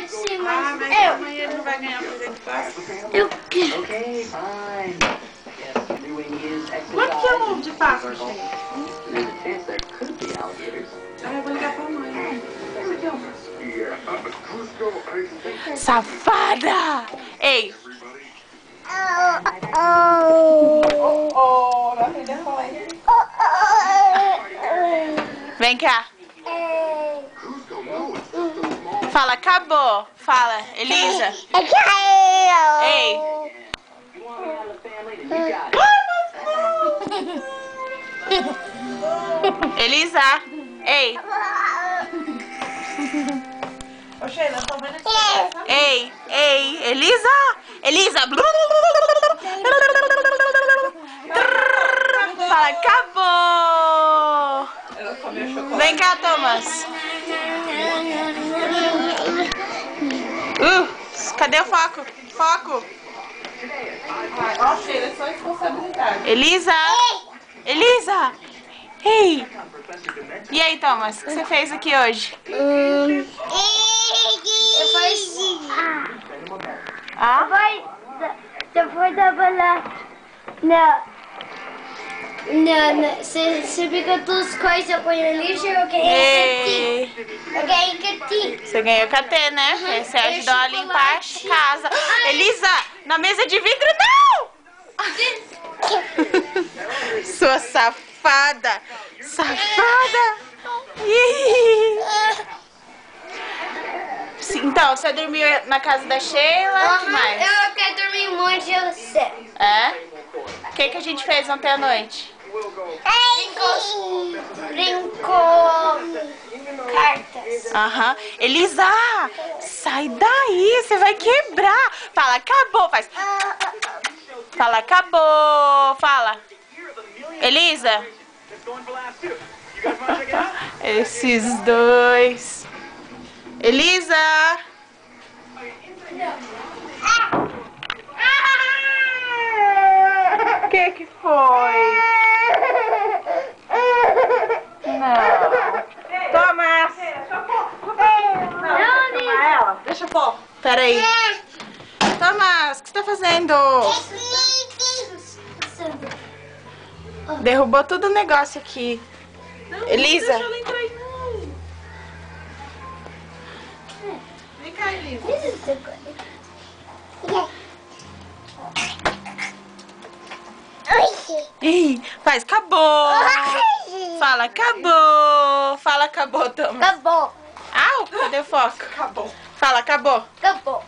Sim, mas amanhã ele não vai ganhar presente fácil. eu quero. Quanto que é um ovo de Páscoa, gente? Eu vou ligar pra mãe. Safada! Ei! Vai aprender a falar aí. Vem cá. Fala, acabou. Fala, Elisa. Ei. Elisa. Ei. Ô, Sheila, tô vendo aqui. Ei. Elisa. Elisa. Fala, acabou. Ela comeu chocolate. Vem cá, Thomas. Cadê o foco? Foco. Ó, Sheila, é só responsabilidade. Elisa. Elisa. Ei. E aí, Thomas, o que você fez aqui hoje? Eu depois da bala você pegou duas coisas, eu ponho no lixo, eu ganhei gatinho. Você ganhou KT, né? Você ajudou a limpar a casa. Elisa, na mesa de vidro, não! Sua safada! Safada! Então, você dormiu na casa da Sheila? O que mais? Eu quero dormir muito, eu sei. É? O que a gente fez ontem à noite? Brincou cartas. Aham. Elisa, sai daí, você vai quebrar. Fala, acabou, faz. Fala, acabou. Fala. Elisa. Esses dois. Elisa. O que foi? Não. Thomas. Deixa eu pôr. Peraí. Thomas, o que você tá fazendo? Derrubou todo o negócio aqui. Elisa. Deixa ela entrar aí, não. Vem cá, Elisa. Ei, faz, acabou. Fala, acabou. Fala, acabou, Thomas. Acabou. Au, cadê o foco? Acabou. Fala, acabou. Acabou.